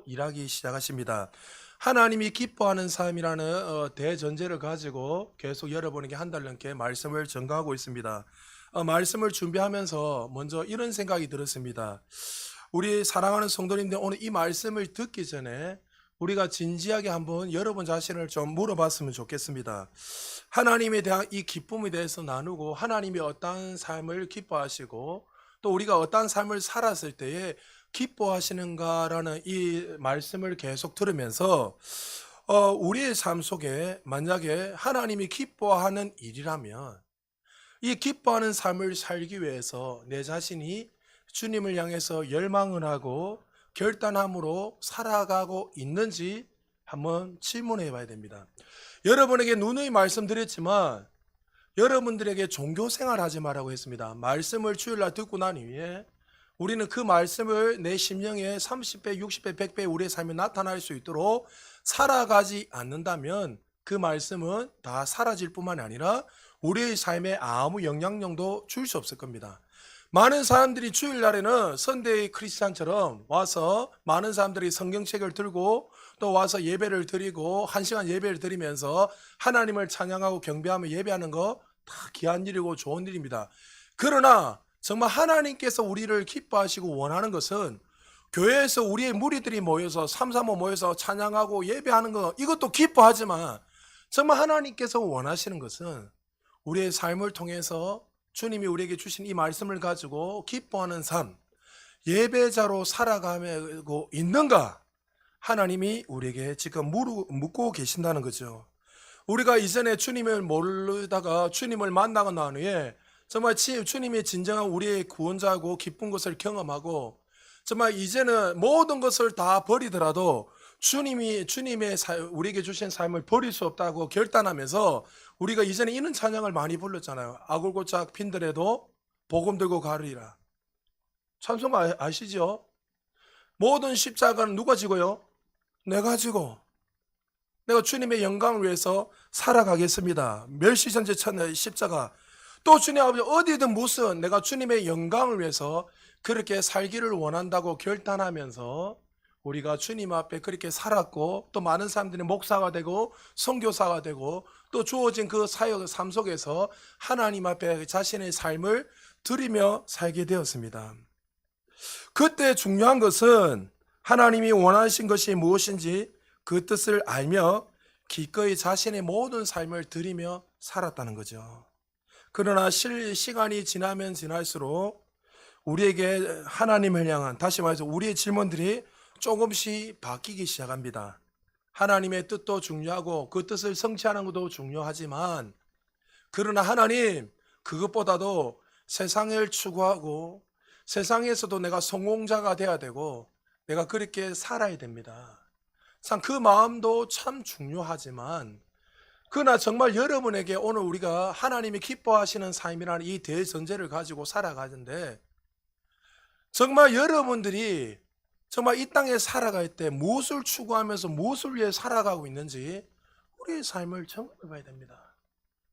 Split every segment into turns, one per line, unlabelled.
일하기 시작하십니다. 하나님이 기뻐하는 삶이라는 대전제를 가지고 계속 여러분에게 한 달 넘게 말씀을 전가하고 있습니다. 말씀을 준비하면서 먼저 이런 생각이 들었습니다. 우리 사랑하는 성도님들, 오늘 이 말씀을 듣기 전에 우리가 진지하게 한번 여러분 자신을 좀 물어봤으면 좋겠습니다. 하나님에 대한 이 기쁨에 대해서 나누고, 하나님이 어떠한 삶을 기뻐하시고 또 우리가 어떠한 삶을 살았을 때에 기뻐하시는가라는 이 말씀을 계속 들으면서 우리의 삶 속에 만약에 하나님이 기뻐하는 일이라면 이 기뻐하는 삶을 살기 위해서 내 자신이 주님을 향해서 열망을 하고 결단함으로 살아가고 있는지 한번 질문해 봐야 됩니다. 여러분에게 누누이 말씀드렸지만 여러분들에게 종교생활 하지 말라고 했습니다. 말씀을 주일날 듣고 난 이후에 우리는 그 말씀을 내 심령에 30배, 60배, 100배 우리의 삶에 나타날 수 있도록 살아가지 않는다면 그 말씀은 다 사라질 뿐만 아니라 우리의 삶에 아무 영향력도 줄 수 없을 겁니다. 많은 사람들이 주일날에는 선데이 크리스찬처럼 와서 많은 사람들이 성경책을 들고 또 와서 예배를 드리고 1시간 예배를 드리면서 하나님을 찬양하고 경배하며 예배하는 거 다 귀한 일이고 좋은 일입니다. 그러나 정말 하나님께서 우리를 기뻐하시고 원하는 것은 교회에서 우리의 무리들이 모여서 삼삼오 모여서 찬양하고 예배하는 거, 이것도 기뻐하지만 정말 하나님께서 원하시는 것은 우리의 삶을 통해서 주님이 우리에게 주신 이 말씀을 가지고 기뻐하는 삶, 예배자로 살아가고 있는가, 하나님이 우리에게 지금 묻고 계신다는 거죠. 우리가 이전에 주님을 모르다가 주님을 만나고 난 후에 정말 주님이 진정한 우리의 구원자고 기쁜 것을 경험하고 정말 이제는 모든 것을 다 버리더라도 주님의 우리에게 주신 삶을 버릴 수 없다고 결단하면서 우리가 이전에 이런 찬양을 많이 불렀잖아요. 아굴골짝 핀들에도 복음 들고 가르리라. 찬송 아시죠? 모든 십자가는 누가 지고요? 내가 지고 내가 주님의 영광을 위해서 살아가겠습니다. 멸시전제 천의 십자가. 또 주님 아버지 어디든 무슨 내가 주님의 영광을 위해서 그렇게 살기를 원한다고 결단하면서 우리가 주님 앞에 그렇게 살았고 또 많은 사람들이 목사가 되고 선교사가 되고 또 주어진 그 사역 삶 속에서 하나님 앞에 자신의 삶을 드리며 살게 되었습니다. 그때 중요한 것은 하나님이 원하신 것이 무엇인지 그 뜻을 알며 기꺼이 자신의 모든 삶을 드리며 살았다는 거죠. 그러나 시간이 지나면 지날수록 우리에게 하나님을 향한, 다시 말해서 우리의 질문들이 조금씩 바뀌기 시작합니다. 하나님의 뜻도 중요하고 그 뜻을 성취하는 것도 중요하지만 그러나 하나님, 그것보다도 세상을 추구하고 세상에서도 내가 성공자가 돼야 되고 내가 그렇게 살아야 됩니다. 참 그 마음도 참 중요하지만 그러나 정말 여러분에게 오늘 우리가 하나님이 기뻐하시는 삶이라는 이 대전제를 가지고 살아가는데 정말 여러분들이 정말 이 땅에 살아갈 때 무엇을 추구하면서 무엇을 위해 살아가고 있는지 우리의 삶을 점검해 봐야 됩니다.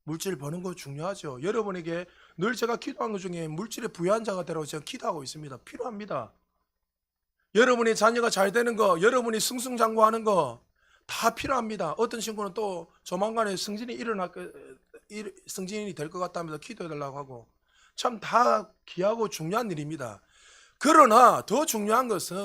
물질 버는 거 중요하죠. 여러분에게 늘 제가 기도한 것 중에 물질의 부유한 자가 되라고 제가 기도하고 있습니다. 필요합니다. 여러분이 자녀가 잘 되는 거, 여러분이 승승장구하는 거 다 필요합니다. 어떤 친구는 또 조만간에 승진이 될 것 같다면서 기도해 달라고 하고 참 다 귀하고 중요한 일입니다. 그러나 더 중요한 것은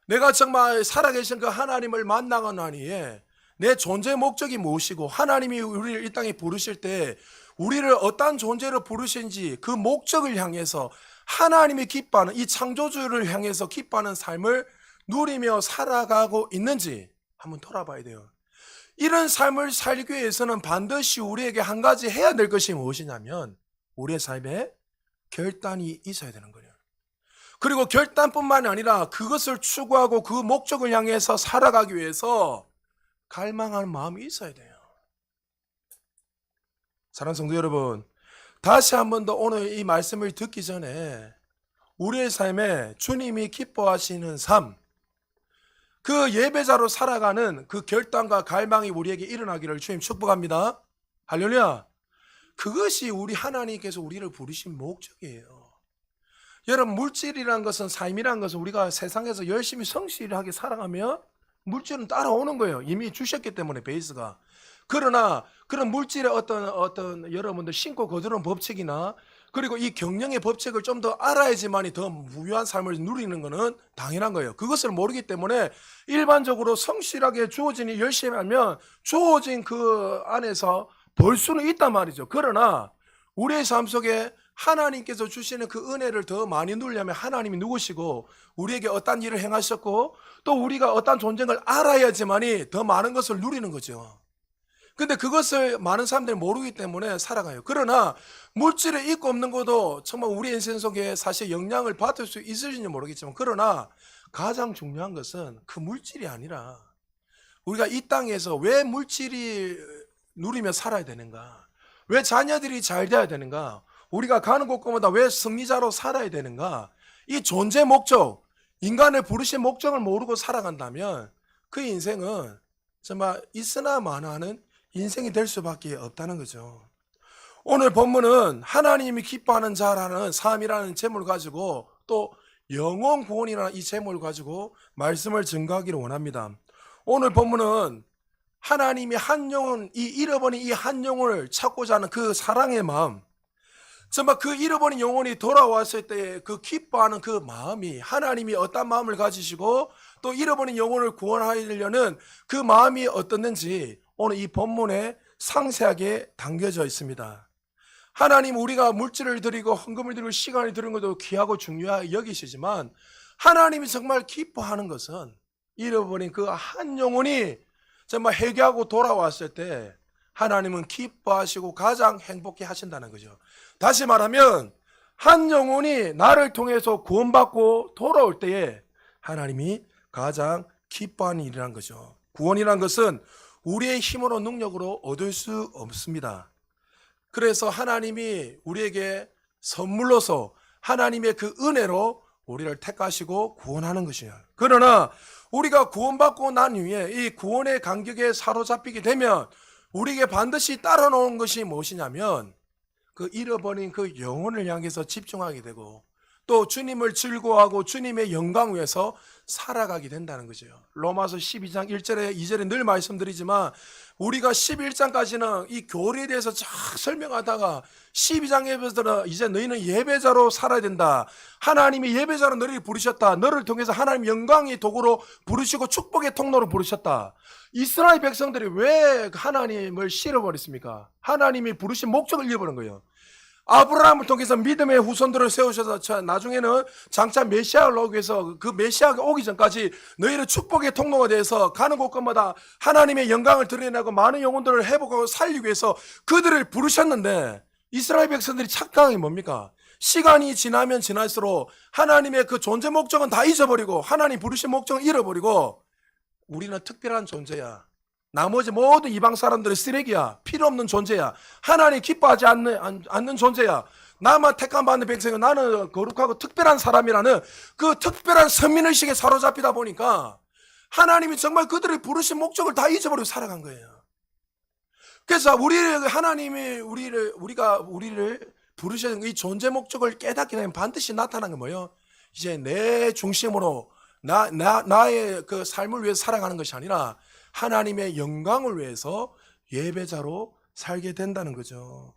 내가 정말 살아계신 그 하나님을 만나고 난 후에 내 존재 목적이 무엇이고 하나님이 우리를 이 땅에 부르실 때 우리를 어떠한 존재로 부르신지 그 목적을 향해서 하나님이 기뻐하는 이 창조주를 향해서 기뻐하는 삶을 누리며 살아가고 있는지 한번 돌아봐야 돼요. 이런 삶을 살기 위해서는 반드시 우리에게 한 가지 해야 될 것이 무엇이냐면 우리의 삶에 결단이 있어야 되는 거예요. 그리고 결단뿐만 아니라 그것을 추구하고 그 목적을 향해서 살아가기 위해서 갈망하는 마음이 있어야 돼요. 사랑하는 성도 여러분, 다시 한 번 더 오늘 이 말씀을 듣기 전에 우리의 삶에 주님이 기뻐하시는 삶, 그 예배자로 살아가는 그 결단과 갈망이 우리에게 일어나기를 주님 축복합니다. 할렐루야. 그것이 우리 하나님께서 우리를 부르신 목적이에요. 여러분, 물질이라는 것은, 삶이라는 것은 우리가 세상에서 열심히 성실하게 살아가면 물질은 따라오는 거예요. 이미 주셨기 때문에, 베이스가. 그러나 그런 물질의 어떤 여러분들 신고 거두는 법칙이나, 그리고 이 경영의 법칙을 좀 더 알아야지만이 더 무유한 삶을 누리는 것은 당연한 거예요. 그것을 모르기 때문에 일반적으로 성실하게 주어진 열심히 하면 주어진 그 안에서 벌 수는 있단 말이죠. 그러나 우리의 삶 속에 하나님께서 주시는 그 은혜를 더 많이 누리려면 하나님이 누구시고, 우리에게 어떤 일을 행하셨고, 또 우리가 어떤 존재를 알아야지만이 더 많은 것을 누리는 거죠. 근데 그것을 많은 사람들이 모르기 때문에 살아가요. 그러나 물질이 있고 없는 것도 정말 우리 인생 속에 사실 영향을 받을 수 있을지 모르겠지만, 그러나 가장 중요한 것은 그 물질이 아니라 우리가 이 땅에서 왜 물질이 누리며 살아야 되는가, 왜 자녀들이 잘 돼야 되는가, 우리가 가는 곳마다 왜 승리자로 살아야 되는가, 이 존재 목적, 인간을 부르신 목적을 모르고 살아간다면 그 인생은 정말 있으나 마나하는 인생이 될 수밖에 없다는 거죠. 오늘 본문은 하나님이 기뻐하는 자라는 삶이라는 제목을 가지고, 또 영혼 구원이라는 이 제목을 가지고 말씀을 증거하기를 원합니다. 오늘 본문은 하나님이 한 영혼, 이 잃어버린 이 한 영혼을 찾고자 하는 그 사랑의 마음, 정말 그 잃어버린 영혼이 돌아왔을 때 그 기뻐하는 그 마음이, 하나님이 어떤 마음을 가지시고 또 잃어버린 영혼을 구원하려는 그 마음이 어떻는지 오늘 이 본문에 상세하게 담겨져 있습니다. 하나님, 우리가 물질을 드리고 헌금을 드리고 시간을 드리는 것도 귀하고 중요하게 여기시지만, 하나님이 정말 기뻐하는 것은 잃어버린 그 한 영혼이 정말 회개하고 돌아왔을 때 하나님은 기뻐하시고 가장 행복해 하신다는 거죠. 다시 말하면 한 영혼이 나를 통해서 구원받고 돌아올 때에 하나님이 가장 기뻐하는 일이란 거죠. 구원이란 것은 우리의 힘으로 능력으로 얻을 수 없습니다. 그래서 하나님이 우리에게 선물로서 하나님의 그 은혜로 우리를 택하시고 구원하는 것이에요. 그러나 우리가 구원받고 난 후에 이 구원의 간격에 사로잡히게 되면 우리에게 반드시 따라오는 것이 무엇이냐면, 그 잃어버린 그 영혼을 향해서 집중하게 되고, 또 주님을 즐거워하고 주님의 영광 위에서 살아가게 된다는 거죠. 로마서 12장 1절에 2절에 늘 말씀드리지만, 우리가 11장까지는 이 교리에 대해서 쫙 설명하다가 12장에서는 이제 너희는 예배자로 살아야 된다, 하나님이 예배자로 너희를 부르셨다, 너를 통해서 하나님 영광의 도구로 부르시고 축복의 통로로 부르셨다. 이스라엘 백성들이 왜 하나님을 싫어버렸습니까? 하나님이 부르신 목적을 잃어버린 거예요. 아브라함을 통해서 믿음의 후손들을 세우셔서 나중에는 장차 메시아를 오기 위해서, 그 메시아가 오기 전까지 너희는 축복의 통로가 돼서 가는 곳마다 하나님의 영광을 드러내고 많은 영혼들을 회복하고 살리기 위해서 그들을 부르셨는데, 이스라엘 백성들이 착각한 게 뭡니까? 시간이 지나면 지날수록 하나님의 그 존재 목적은 다 잊어버리고 하나님 부르신 목적을 잃어버리고, 우리는 특별한 존재야, 나머지 모든 이방 사람들은 쓰레기야, 필요 없는 존재야, 하나님 기뻐하지 않는 존재야, 나만 택함 받는 백성은 나는 거룩하고 특별한 사람이라는 그 특별한 선민의식에 사로잡히다 보니까 하나님이 정말 그들을 부르신 목적을 다 잊어버리고 살아간 거예요. 그래서 하나님이 우리를 부르신 이 존재 목적을 깨닫게 되면 반드시 나타나는 게 뭐예요? 이제 내 중심으로 나의 그 삶을 위해서 살아가는 것이 아니라 하나님의 영광을 위해서 예배자로 살게 된다는 거죠.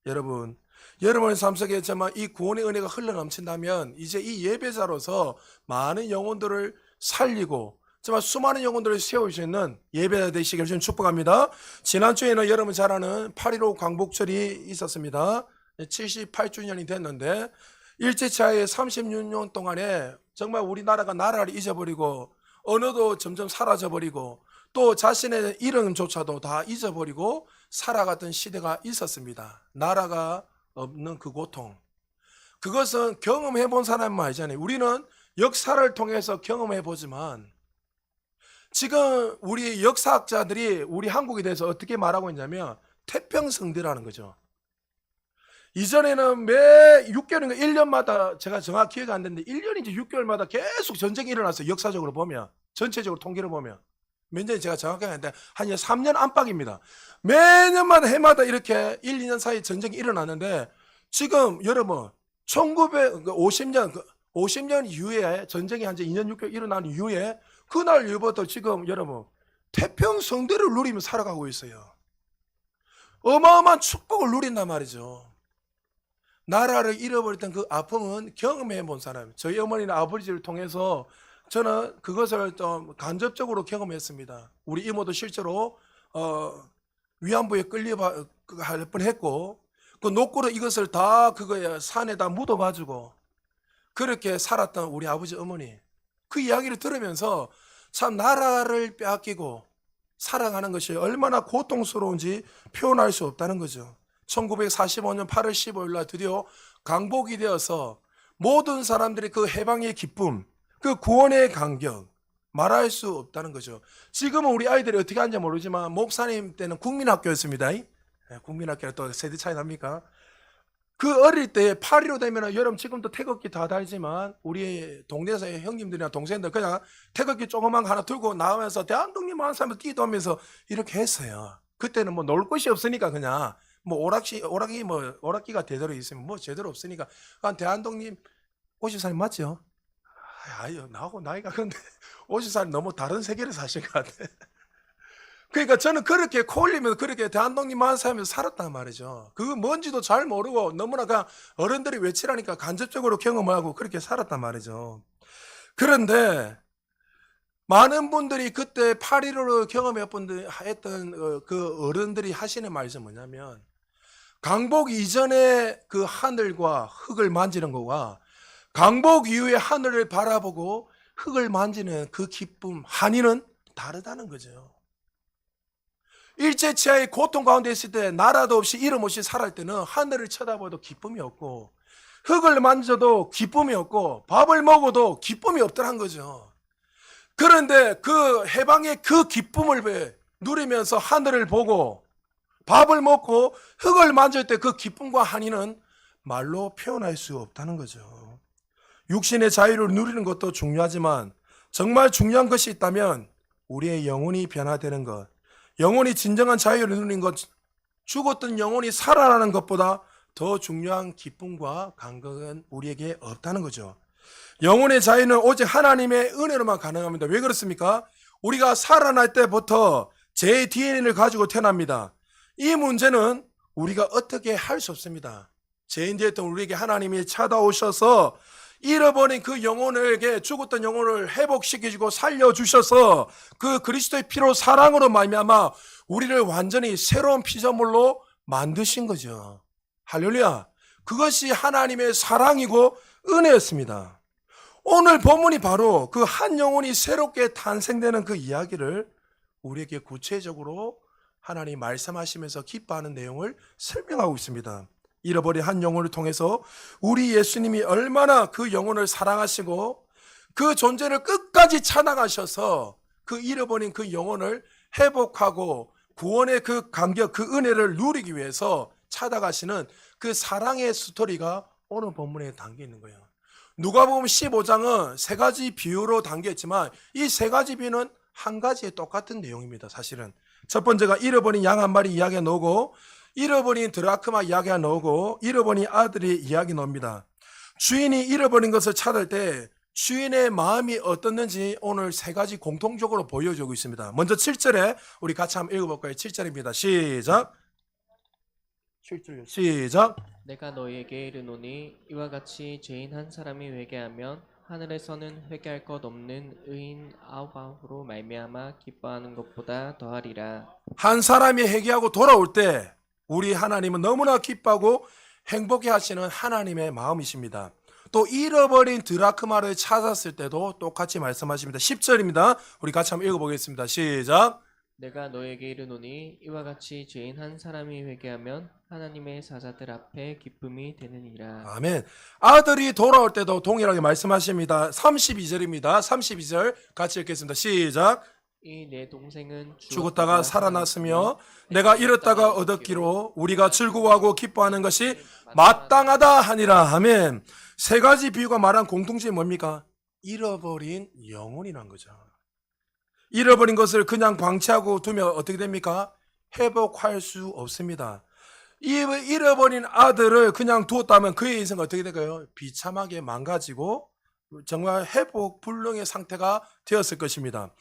여러분의 삶 속에 정말 이 구원의 은혜가 흘러넘친다면 이제 이 예배자로서 많은 영혼들을 살리고 정말 수많은 영혼들을 세울 수 있는 예배자 되시길 좀 축복합니다. 지난주에는 여러분 잘 아는 8.15 광복절이 있었습니다. 78주년이 됐는데, 일제차에 36년 동안에 정말 우리나라가 나라를 잊어버리고 언어도 점점 사라져버리고 또 자신의 이름조차도 다 잊어버리고 살아갔던 시대가 있었습니다. 나라가 없는 그 고통, 그것은 경험해 본 사람만 알잖아요. 우리는 역사를 통해서 경험해 보지만, 지금 우리 역사학자들이 우리 한국에 대해서 어떻게 말하고 있냐면 태평성대라는 거죠. 이전에는 매 6개월인가 1년마다, 제가 정확히 기억이 안 되는데 1년인지 6개월마다 계속 전쟁이 일어났어요. 역사적으로 보면, 전체적으로 통계를 보면. 몇 년이 제가 정확하게 아는데 한 3년 안팎입니다. 매년마다 해마다 이렇게 1, 2년 사이에 전쟁이 일어났는데, 지금 여러분 50년 이후에 전쟁이 한 2년 6개월 일어난 이후에 그날 이후부터 지금 여러분 태평성대를 누리며 살아가고 있어요. 어마어마한 축복을 누린단 말이죠. 나라를 잃어버렸던 그 아픔은 경험해 본 사람. 저희 어머니는 아버지를 통해서 저는 그것을 좀 간접적으로 경험했습니다. 우리 이모도 실제로 위안부에 끌려갈 뻔했고 그 노고로 이것을 다 그거에 산에다 묻어가지고 그렇게 살았던 우리 아버지 어머니 그 이야기를 들으면서 참 나라를 빼앗기고 살아가는 것이 얼마나 고통스러운지 표현할 수 없다는 거죠. 1945년 8월 15일 날 드디어 강복이 되어서 모든 사람들이 그 해방의 기쁨, 그 구원의 감격 말할 수 없다는 거죠. 지금은 우리 아이들이 어떻게 하는지 모르지만 목사님 때는 국민학교였습니다. 국민학교는 또 세대 차이 납니까? 그 어릴 때 8.15 되면 여러분 지금도 태극기 다 달지만 우리 동네에서의 형님들이나 동생들 그냥 태극기 조그만 거 하나 들고 나오면서 대한독립 하는 사람들 뛰어오면서 이렇게 했어요. 그때는 뭐 놀 곳이 없으니까 그냥 뭐 오락기가 제대로 있으면 뭐 제대로 없으니까 대한독립 50살 맞죠? 아유 나하고 나이가 근데 50살 너무 다른 세계를 사신 것 같아. 그러니까 저는 그렇게 코 올리면서 그렇게 대한독립만 살면서 살았단 말이죠. 그거 뭔지도 잘 모르고 너무나 그냥 어른들이 외치라니까 간접적으로 경험하고 그렇게 살았단 말이죠. 그런데 많은 분들이 그때 8.15를 경험했던 그 어른들이 하시는 말씀은 뭐냐면 강복 이전에 그 하늘과 흙을 만지는 거와 강복 이후에 하늘을 바라보고 흙을 만지는 그 기쁨, 한이는 다르다는 거죠. 일제치하의 고통 가운데 있을 때 나라도 없이 이름 없이 살할 때는 하늘을 쳐다봐도 기쁨이 없고 흙을 만져도 기쁨이 없고 밥을 먹어도 기쁨이 없더란 거죠. 그런데 그 해방의 그 기쁨을 누리면서 하늘을 보고 밥을 먹고 흙을 만질 때 그 기쁨과 한이는 말로 표현할 수 없다는 거죠. 육신의 자유를 누리는 것도 중요하지만 정말 중요한 것이 있다면 우리의 영혼이 변화되는 것, 영혼이 진정한 자유를 누리는 것, 죽었던 영혼이 살아나는 것보다 더 중요한 기쁨과 감격은 우리에게 없다는 거죠. 영혼의 자유는 오직 하나님의 은혜로만 가능합니다. 왜 그렇습니까? 우리가 살아날 때부터 제 DNA를 가지고 태어납니다. 이 문제는 우리가 어떻게 할 수 없습니다. 죄인되었던 우리에게 하나님이 찾아오셔서 잃어버린 그 영혼에게 죽었던 영혼을 회복시키시고 살려주셔서 그 그리스도의 피로 사랑으로 말미암아 우리를 완전히 새로운 피조물로 만드신 거죠. 할렐루야. 그것이 하나님의 사랑이고 은혜였습니다. 오늘 본문이 바로 그 한 영혼이 새롭게 탄생되는 그 이야기를 우리에게 구체적으로 하나님 말씀하시면서 기뻐하는 내용을 설명하고 있습니다. 잃어버린 한 영혼을 통해서 우리 예수님이 얼마나 그 영혼을 사랑하시고 그 존재를 끝까지 찾아가셔서 그 잃어버린 그 영혼을 회복하고 구원의 그 감격, 그 은혜를 누리기 위해서 찾아가시는 그 사랑의 스토리가 오늘 본문에 담겨 있는 거예요. 누가복음 15장은 세 가지 비유로 담겨 있지만 이 세 가지 비유는 한 가지의 똑같은 내용입니다. 사실은 첫 번째가 잃어버린 양 한 마리 이야기가 나오고 잃어버린 드라크마 이야기가 나오고 잃어버린 아들이 이야기 나옵니다. 주인이 잃어버린 것을 찾을 때 주인의 마음이 어떻는지 오늘 세 가지 공통적으로 보여주고 있습니다. 먼저 7절에 우리 같이 한번 읽어볼까요? 7절입니다. 시작. 7절 시작.
내가 너희에게 이르노니 이와 같이 죄인 한 사람이 회개하면 하늘에서는 회개할 것 없는 의인 아홉으로 말미암아 기뻐하는 것보다 더하리라.
한 사람이 회개하고 돌아올 때 우리 하나님은 너무나 기뻐하고 행복해 하시는 하나님의 마음이십니다. 또 잃어버린 드라크마를 찾았을 때도 똑같이 말씀하십니다. 10절입니다. 우리 같이 한번 읽어보겠습니다. 시작.
내가 너에게 이르노니 이와 같이 죄인 한 사람이 회개하면 하나님의 사자들 앞에 기쁨이 되느니라.
아멘. 아들이 돌아올 때도 동일하게 말씀하십니다. 32절입니다. 32절 같이 읽겠습니다. 시작.
이 내 동생은
죽었다가 살아났으며 내가 잃었다가 얻었기로 우리가 즐거워하고 기뻐하는 것이 마땅하다 하니라. 아멘. 세 가지 비유가 말한 공통점이 뭡니까? 잃어버린 영혼이란 거죠. 잃어버린 것을 그냥 방치하고 두면 어떻게 됩니까? 회복할 수 없습니다. 이 잃어버린 아들을 그냥 두었다면 그의 인생은 어떻게 될까요? 비참하게 망가지고 정말 회복 불능의 상태가 되었을 것입니다.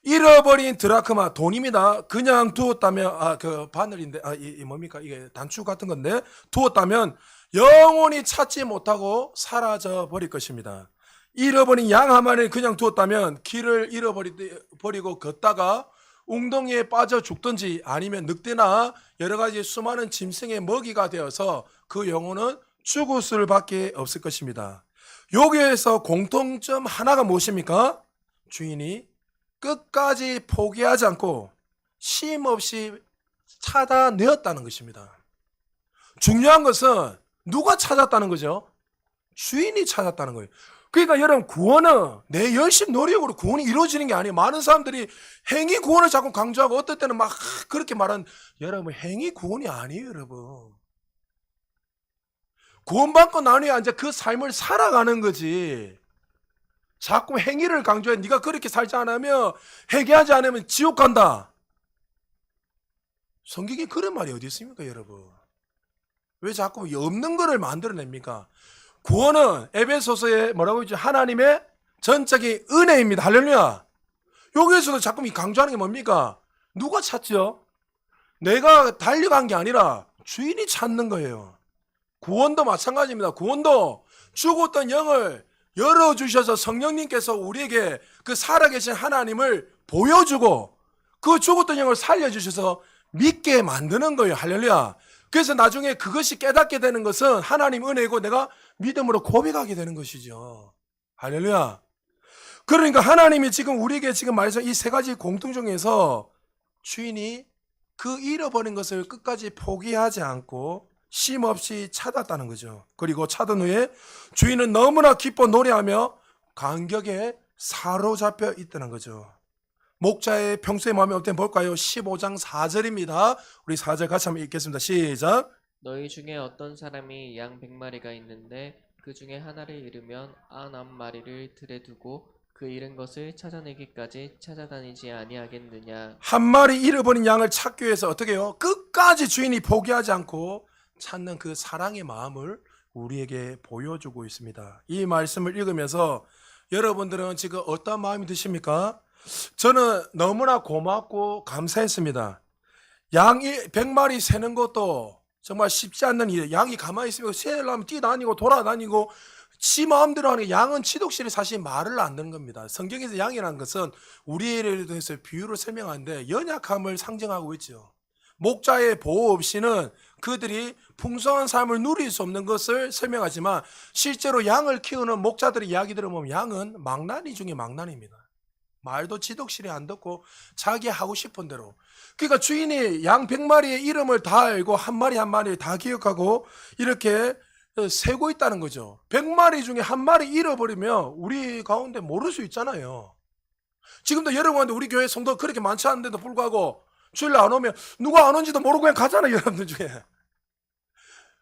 잃어버린 드라크마 돈입니다. 그냥 두었다면 그 바늘인데 이 뭡니까 이게 단추 같은 건데 두었다면 영원히 찾지 못하고 사라져 버릴 것입니다. 잃어버린 양 한 마리를 그냥 두었다면 길을 잃어버리고 걷다가 웅덩이에 빠져 죽든지 아니면 늑대나 여러 가지 수많은 짐승의 먹이가 되어서 그 영혼은 죽을 수밖에 없을 것입니다. 여기에서 공통점 하나가 무엇입니까? 주인이 끝까지 포기하지 않고 쉼없이 찾아내었다는 것입니다. 중요한 것은 누가 찾았다는 거죠? 주인이 찾았다는 거예요. 그러니까 여러분 구원은 내 열심 노력으로 구원이 이루어지는 게 아니에요. 많은 사람들이 행위 구원을 자꾸 강조하고 어떨 때는 막 그렇게 말하는 여러분 행위 구원이 아니에요 여러분. 구원받고 난 후에 이제 그 삶을 살아가는 거지. 자꾸 행위를 강조해. 네가 그렇게 살지 않으면 회개하지 않으면 지옥 간다. 성경에 그런 말이 어디 있습니까 여러분? 왜 자꾸 없는 거를 만들어냅니까? 구원은 에베소서에 뭐라고 했죠? 하나님의 전적인 은혜입니다. 할렐루야. 여기에서도 자꾸 강조하는 게 뭡니까? 누가 찾죠? 내가 달려간 게 아니라 주인이 찾는 거예요. 구원도 마찬가지입니다. 구원도 죽었던 영을 열어주셔서 성령님께서 우리에게 그 살아계신 하나님을 보여주고 그 죽었던 영을 살려주셔서 믿게 만드는 거예요. 할렐루야. 그래서 나중에 그것이 깨닫게 되는 것은 하나님 은혜이고 내가 믿음으로 고백하게 되는 것이죠. 할렐루야. 그러니까 하나님이 지금 우리에게 지금 말해서 이 세 가지 공통 중에서 주인이 그 잃어버린 것을 끝까지 포기하지 않고 쉼없이 찾았다는 거죠. 그리고 찾은 후에 주인은 너무나 기뻐 노래하며 감격에 사로잡혀 있다는 거죠. 목자의 평소의 마음이 어때 볼까요? 15장 4절입니다. 우리 4절 같이 한번 읽겠습니다. 시작.
너희 중에 어떤 사람이 양 100마리가 있는데 그 중에 하나를 잃으면 99마리를 들에 두고 그 잃은 것을 찾아내기까지 찾아다니지 아니하겠느냐.
한 마리 잃어버린 양을 찾기 위해서 어떻게 해요? 끝까지 주인이 포기하지 않고 찾는 그 사랑의 마음을 우리에게 보여주고 있습니다. 이 말씀을 읽으면서 여러분들은 지금 어떤 마음이 드십니까? 저는 너무나 고맙고 감사했습니다. 양이 100마리 세는 것도 정말 쉽지 않는 일. 양이 가만히 있으면 세려면 뛰다니고 돌아다니고 지 마음대로 하는 게 양은 치독실이 사실 말을 안 듣는 겁니다. 성경에서 양이라는 것은 우리에 대해서 비유로 설명하는데 연약함을 상징하고 있죠. 목자의 보호 없이는 그들이 풍성한 삶을 누릴 수 없는 것을 설명하지만 실제로 양을 키우는 목자들의 이야기 들어보면 양은 망나니 중에 망나니입니다. 말도 지독실이 안 듣고 자기 하고 싶은 대로. 그러니까 주인이 양 100마리의 이름을 다 알고 한 마리 한 마리 다 기억하고 이렇게 세고 있다는 거죠. 100마리 중에 한 마리 잃어버리면 우리 가운데 모를 수 있잖아요. 지금도 여러분한테 우리 교회 성도 그렇게 많지 않은데도 불구하고 주일날 안 오면 누가 안 온지도 모르고 그냥 가잖아요. 여러분들 중에.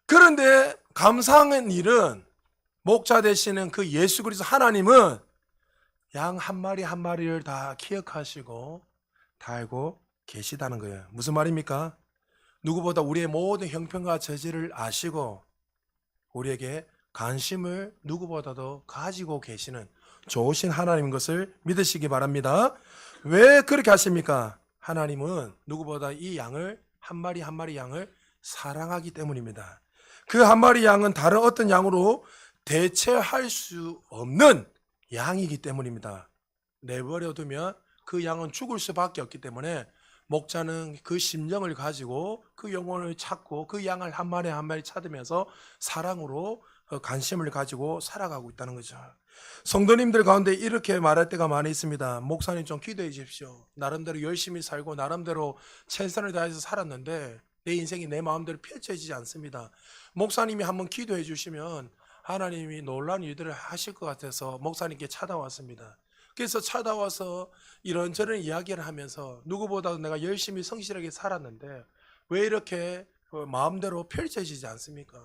그런데 감사한 일은 목자 되시는 그 예수 그리스도 하나님은 양 한 마리 한 마리를 다 기억하시고 다 알고 계시다는 거예요. 무슨 말입니까? 누구보다 우리의 모든 형편과 저지를 아시고 우리에게 관심을 누구보다도 가지고 계시는 좋으신 하나님인 것을 믿으시기 바랍니다. 왜 그렇게 하십니까? 하나님은 누구보다 이 양을 한 마리 한 마리 양을 사랑하기 때문입니다. 그 한 마리 양은 다른 어떤 양으로 대체할 수 없는 양이기 때문입니다. 내버려 두면 그 양은 죽을 수밖에 없기 때문에 목자는 그 심정을 가지고 그 영혼을 찾고 그 양을 한 마리 한 마리 찾으면서 사랑으로 관심을 가지고 살아가고 있다는 거죠. 성도님들 가운데 이렇게 말할 때가 많이 있습니다. 목사님 좀 기도해 주십시오. 나름대로 열심히 살고 나름대로 최선을 다해서 살았는데 내 인생이 내 마음대로 펼쳐지지 않습니다. 목사님이 한번 기도해 주시면 하나님이 놀라운 일들을 하실 것 같아서 목사님께 찾아왔습니다. 그래서 찾아와서 이런저런 이야기를 하면서 누구보다도 내가 열심히 성실하게 살았는데 왜 이렇게 마음대로 펼쳐지지 않습니까?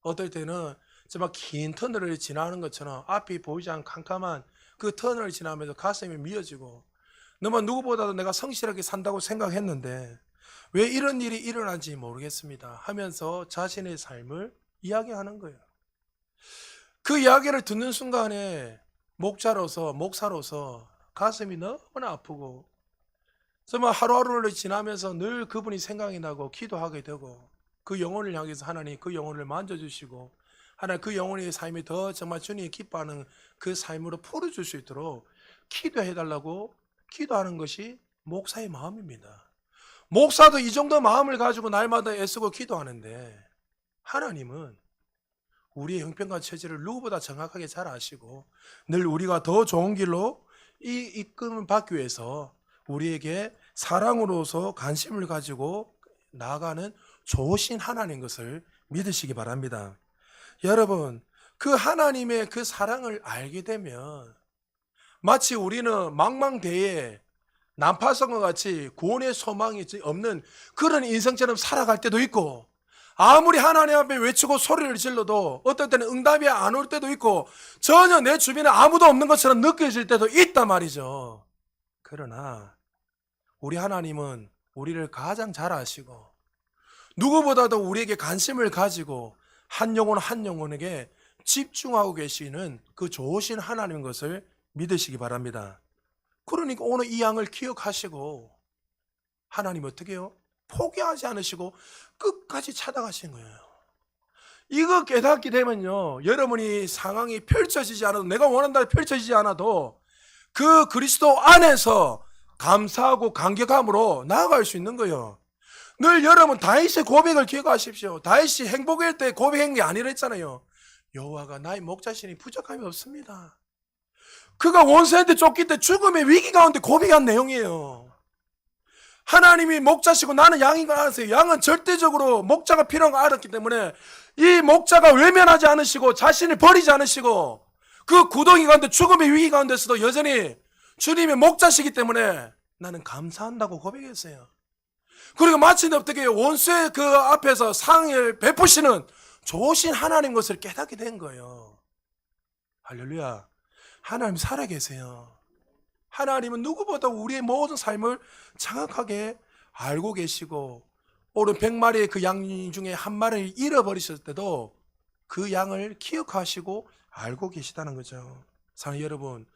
어떨 때는 정말 긴 터널을 지나는 것처럼 앞이 보이지 않는 캄캄한 그 터널을 지나면서 가슴이 미어지고 너무 누구보다도 내가 성실하게 산다고 생각했는데 왜 이런 일이 일어난지 모르겠습니다 하면서 자신의 삶을 이야기하는 거예요. 그 이야기를 듣는 순간에 목사로서 가슴이 너무나 아프고 정말 하루하루를 지나면서 늘 그분이 생각이 나고 기도하게 되고 그 영혼을 향해서 하나님 그 영혼을 만져주시고 하나님 그 영혼의 삶이 더 정말 주님이 기뻐하는 그 삶으로 풀어줄 수 있도록 기도해달라고 기도하는 것이 목사의 마음입니다. 목사도 이 정도 마음을 가지고 날마다 애쓰고 기도하는데 하나님은 우리의 형편과 처지를 누구보다 정확하게 잘 아시고 늘 우리가 더 좋은 길로 이 이끌음을 받기 위해서 우리에게 사랑으로서 관심을 가지고 나아가는 좋으신 하나님 것을 믿으시기 바랍니다. 여러분, 그 하나님의 그 사랑을 알게 되면 마치 우리는 망망대해에 난파선과 같이 구원의 소망이 없는 그런 인생처럼 살아갈 때도 있고 아무리 하나님 앞에 외치고 소리를 질러도 어떨 때는 응답이 안 올 때도 있고 전혀 내 주변에 아무도 없는 것처럼 느껴질 때도 있단 말이죠. 그러나 우리 하나님은 우리를 가장 잘 아시고 누구보다도 우리에게 관심을 가지고 한 영혼 한 영혼에게 집중하고 계시는 그 좋으신 하나님 것을 믿으시기 바랍니다. 그러니까 오늘 이 양을 기억하시고 하나님 어떻게 해요? 포기하지 않으시고 끝까지 찾아가신 거예요. 이거 깨닫게 되면요 여러분이 상황이 펼쳐지지 않아도 내가 원한다고 펼쳐지지 않아도 그 그리스도 안에서 감사하고 감격함으로 나아갈 수 있는 거예요. 늘 여러분 다윗의 고백을 기억하십시오. 다윗이 행복할 때 고백한 게 아니라 했잖아요. 여호와가 나의 목자시니 부족함이 없습니다. 그가 원수한테 쫓길 때 죽음의 위기 가운데 고백한 내용이에요. 하나님이 목자시고 나는 양인 걸 알았어요. 양은 절대적으로 목자가 필요한 걸 알았기 때문에 이 목자가 외면하지 않으시고 자신을 버리지 않으시고 그 구덩이 가운데 죽음의 위기 가운데서도 여전히 주님의 목자시기 때문에 나는 감사한다고 고백했어요. 그리고 마침내 어떻게 해요? 원수의 그 앞에서 상을 베푸시는 좋으신 하나님 것을 깨닫게 된 거예요. 할렐루야. 하나님 살아계세요. 하나님은 누구보다 우리의 모든 삶을 정확하게 알고 계시고 오른 100마리의 그 양 중에 한 마리를 잃어버리셨을 때도 그 양을 기억하시고 알고 계시다는 거죠. 사랑하는 여러분,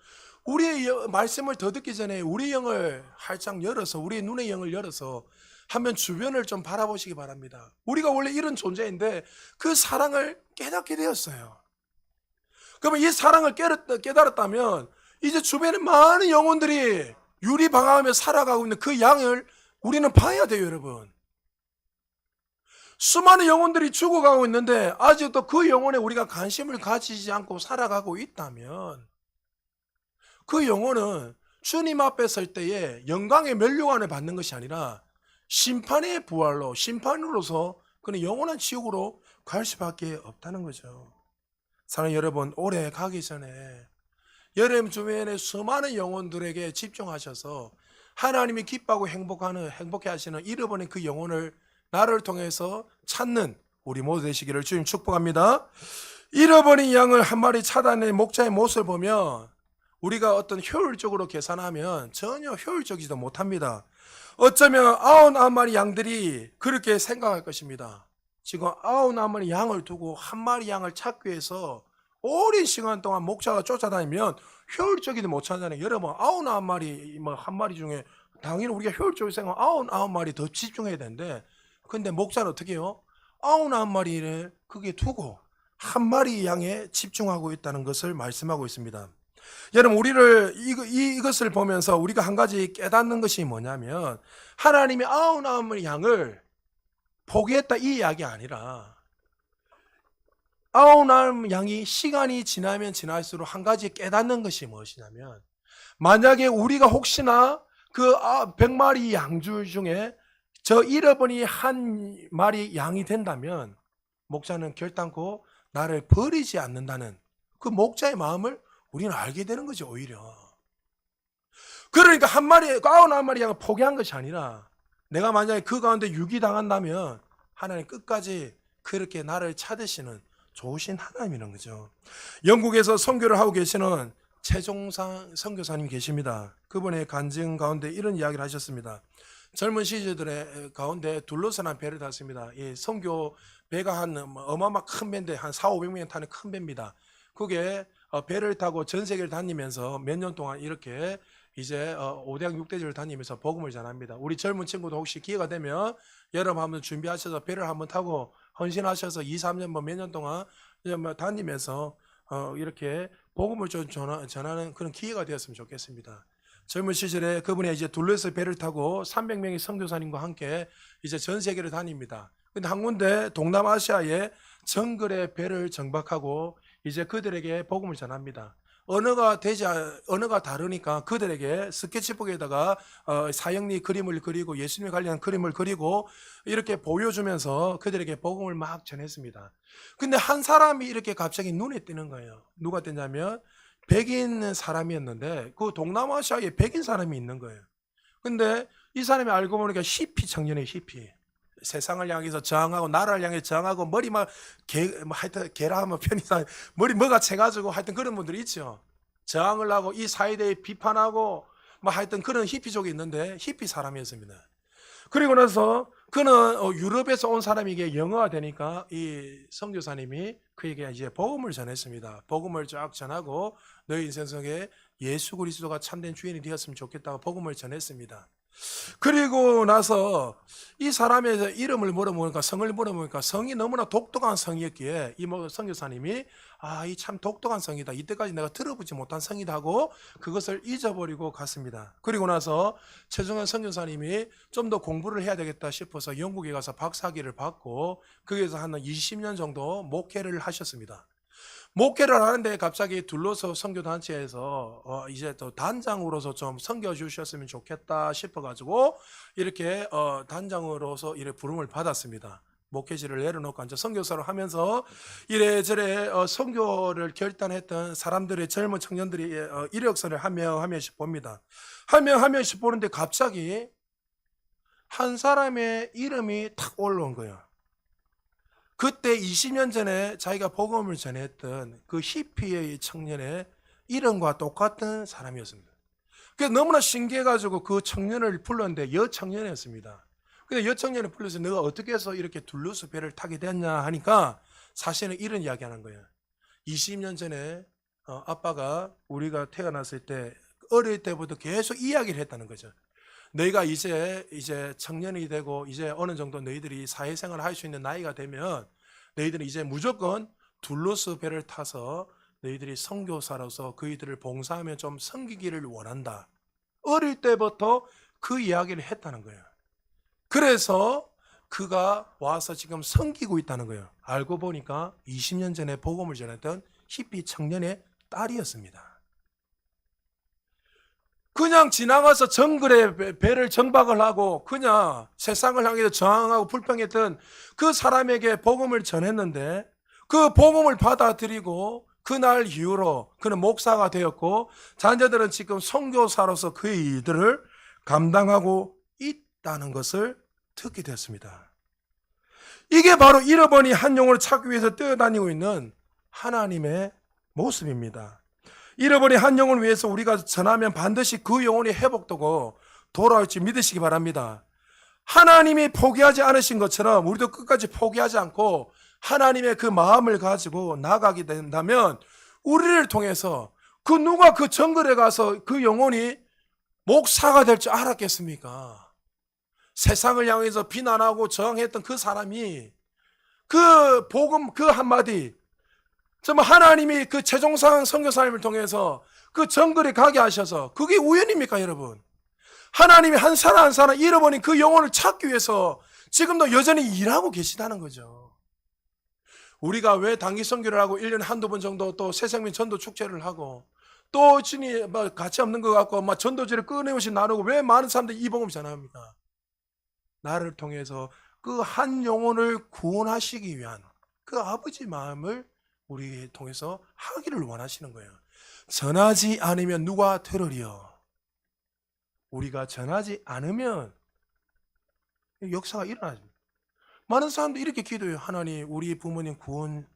우리의 말씀을 더 듣기 전에 우리 영을 활짝 열어서 우리의 눈의 영을 열어서 한번 주변을 좀 바라보시기 바랍니다. 우리가 원래 이런 존재인데 그 사랑을 깨닫게 되었어요. 그러면 이 사랑을 깨달았다면 이제 주변에 많은 영혼들이 유리방황하며 살아가고 있는 그 양을 우리는 봐야 돼요, 여러분. 수많은 영혼들이 죽어가고 있는데 아직도 그 영혼에 우리가 관심을 가지지 않고 살아가고 있다면 그 영혼은 주님 앞에 설 때에 영광의 면류관을 받는 것이 아니라 심판의 부활로 심판으로서 그는 영원한 지옥으로 갈 수밖에 없다는 거죠. 사랑하는 여러분, 올해 가기 전에 여러분 주변의 수많은 영혼들에게 집중하셔서 하나님이 기뻐하고 행복해 하시는 잃어버린 그 영혼을 나를 통해서 찾는 우리 모두 되시기를 주님 축복합니다. 잃어버린 양을 한 마리 찾아낸 목자의 모습을 보면 우리가 어떤 효율적으로 계산하면 전혀 효율적이지도 못합니다. 어쩌면 99마리 양들이 그렇게 생각할 것입니다. 지금 99마리 양을 두고 한 마리 양을 찾기 위해서 오랜 시간 동안 목자가 쫓아다니면 효율적이지 못하잖아요. 여러분 99마리 한 마리 중에 당연히 우리가 효율적으로 생각하면 99마리 더 집중해야 되는데 근데 목자는 어떻게 해요? 99마리를 거기에 두고 한 마리 양에 집중하고 있다는 것을 말씀하고 있습니다. 여러분 우리를 이것을 보면서 우리가 한 가지 깨닫는 것이 뭐냐면 하나님이 99마리 양을 포기했다 이 이야기 아니라 99마리 양이 시간이 지나면 지날수록 한 가지 깨닫는 것이 무엇이냐면 만약에 우리가 혹시나 그 100마리 양줄 중에 저 잃어버린 한 마리 양이 된다면 목자는 결단코 나를 버리지 않는다는 그 목자의 마음을 우리는 알게 되는 거죠. 오히려 그러니까 99마리 양을 포기한 것이 아니라 내가 만약에 그 가운데 유기당한다면 하나님 끝까지 그렇게 나를 찾으시는 좋으신 하나님이라는 거죠. 영국에서 선교를 하고 계시는 최종상 선교사님 계십니다. 그분의 간증 가운데 이런 이야기를 하셨습니다. 젊은 시절들의 가운데 둘러싼 배를 탔습니다. 이 선교 배가 한 어마어마 큰 배인데 한 4, 500명 타는 큰 배입니다. 그게 배를 타고 전 세계를 다니면서 몇 년 동안 이렇게 이제 5대학 6대지를 다니면서 복음을 전합니다. 우리 젊은 친구도 혹시 기회가 되면 여러분 한번 준비하셔서 배를 한번 타고 헌신하셔서 2, 3년 몇 년 동안 이제 다니면서 이렇게 복음을 좀 전하는 그런 기회가 되었으면 좋겠습니다. 젊은 시절에 그분이 이제 둘러서 배를 타고 300명의 선교사님과 함께 이제 전 세계를 다닙니다. 근데 한 군데 동남아시아의 정글의 배를 정박하고 이제 그들에게 복음을 전합니다. 언어가 다르니까 그들에게 스케치북에다가 사형리 그림을 그리고 예수님에 관련한 그림을 그리고 이렇게 보여주면서 그들에게 복음을 막 전했습니다. 근데 한 사람이 이렇게 갑자기 눈에 띄는 거예요. 누가 띄냐면 백인 사람이었는데 그 동남아시아에 백인 사람이 있는 거예요. 근데 이 사람이 알고 보니까 히피 청년이에요. 히피. 세상을 향해서 저항하고 나라를 향해 저항하고 머리 막 하여튼 개라 하면 편의상 머리 뭐가 채가지고 하여튼 그런 분들이 있죠. 저항을 하고 이 사회대에 비판하고 뭐 하여튼 그런 히피족이 있는데 히피 사람이었습니다. 그리고 나서 그는 유럽에서 온 사람에게 영어가 되니까 이 선교사님이 그에게 이제 복음을 전했습니다. 복음을 쫙 전하고 너희 인생 속에 예수 그리스도가 참된 주인이 되었으면 좋겠다고 복음을 전했습니다. 그리고 나서 이 사람의 이름을 물어보니까 성을 물어보니까 성이 너무나 독특한 성이었기에 이 선교사님이 이 참 독특한 성이다. 이때까지 내가 들어보지 못한 성이다 하고 그것을 잊어버리고 갔습니다. 그리고 나서 최종현 선교사님이 좀 더 공부를 해야 되겠다 싶어서 영국에 가서 박사학위를 받고 거기에서 한 20년 정도 목회를 하셨습니다. 목회를 하는데 갑자기 둘러서 선교단체에서 이제 또 단장으로서 좀 섬겨주셨으면 좋겠다 싶어가지고 이렇게 단장으로서 이렇게 부름을 받았습니다. 목회지를 내려놓고 이제 선교사를 하면서 이래저래 선교를 결단했던 사람들의 젊은 청년들이 이력서를 한 명 한 명씩 봅니다. 한 명 한 명씩 보는데 갑자기 한 사람의 이름이 탁 올라온 거예요. 그때 20년 전에 자기가 복음을 전했던 그 히피의 청년의 이름과 똑같은 사람이었습니다. 그래서 너무나 신기해가지고 그 청년을 불렀는데 여청년이었습니다. 근데 여청년을 불러서 너가 어떻게 해서 이렇게 둘러서 배를 타게 됐냐 하니까 사실은 이런 이야기 하는 거예요. 20년 전에 아빠가 우리가 태어났을 때 어릴 때부터 계속 이야기를 했다는 거죠. 너희가 이제 청년이 되고 이제 어느 정도 너희들이 사회생활을 할 수 있는 나이가 되면 너희들은 이제 무조건 둘러서 배를 타서 너희들이 선교사로서 그이들을 봉사하며 좀 섬기기를 원한다. 어릴 때부터 그 이야기를 했다는 거예요. 그래서 그가 와서 지금 섬기고 있다는 거예요. 알고 보니까 20년 전에 복음을 전했던 히피 청년의 딸이었습니다. 그냥 지나가서 정글에 배를 정박을 하고 그냥 세상을 향해서 저항하고 불평했던 그 사람에게 복음을 전했는데 그 복음을 받아들이고 그날 이후로 그는 목사가 되었고 자녀들은 지금 선교사로서 그의 일들을 감당하고 있다는 것을 듣게 됐습니다. 이게 바로 잃어버린 한 영혼을 찾기 위해서 뛰어다니고 있는 하나님의 모습입니다. 잃어버린 한 영혼을 위해서 우리가 전하면 반드시 그 영혼이 회복되고 돌아올지 믿으시기 바랍니다. 하나님이 포기하지 않으신 것처럼 우리도 끝까지 포기하지 않고 하나님의 그 마음을 가지고 나아가게 된다면 우리를 통해서 그 누가 그 정글에 가서 그 영혼이 목사가 될 줄 알았겠습니까? 세상을 향해서 비난하고 저항했던 그 사람이 그 복음 그 한마디 정말 하나님이 그 최종상 선교사님을 통해서 그 정글에 가게 하셔서 그게 우연입니까 여러분? 하나님이 한 사람 한 사람 잃어버린 그 영혼을 찾기 위해서 지금도 여전히 일하고 계시다는 거죠. 우리가 왜 단기 선교를 하고 1년에 한두 번 정도 또 새생명 전도 축제를 하고 또 진이 같이 없는 것 같고 막 전도지를 끊임없이 나누고 왜 많은 사람들이 이 복음을 전합니까? 나를 통해서 그 한 영혼을 구원하시기 위한 그 아버지 마음을 우리 통해서 하기를 원하시는 거예요. 전하지 않으면 누가 들으리요? 우리가 전하지 않으면 역사가 일어나죠. 많은 사람들이 이렇게 기도해요. 하나님 우리 부모님 구원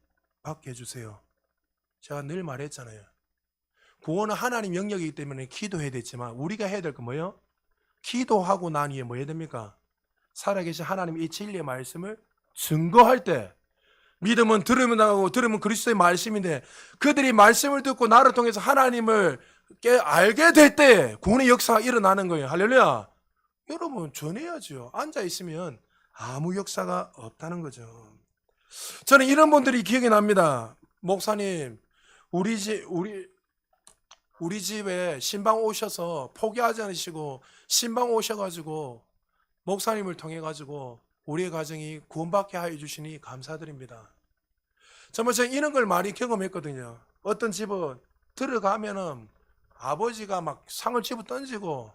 받게 해주세요. 제가 늘 말했잖아요. 구원은 하나님 영역이기 때문에 기도해야 되지만 우리가 해야 될 건 뭐예요? 기도하고 난 후에 뭐 해야 됩니까? 살아계신 하나님 이 진리의 말씀을 증거할 때, 믿음은 들으면 나오고 들으면 그리스도의 말씀인데, 그들이 말씀을 듣고 나를 통해서 하나님을 알게 될 때 구원의 역사가 일어나는 거예요. 할렐루야. 여러분 전해야죠. 앉아 있으면 아무 역사가 없다는 거죠. 저는 이런 분들이 기억이 납니다. 목사님, 우리 집에 신방 오셔서 포기하지 않으시고 신방 오셔가지고 목사님을 통해 가지고 우리의 가정이 구원받게 하여 주시니 감사드립니다. 정말 제가 이런 걸 많이 경험했거든요. 어떤 집은 들어가면은 아버지가 막 상을 집어 던지고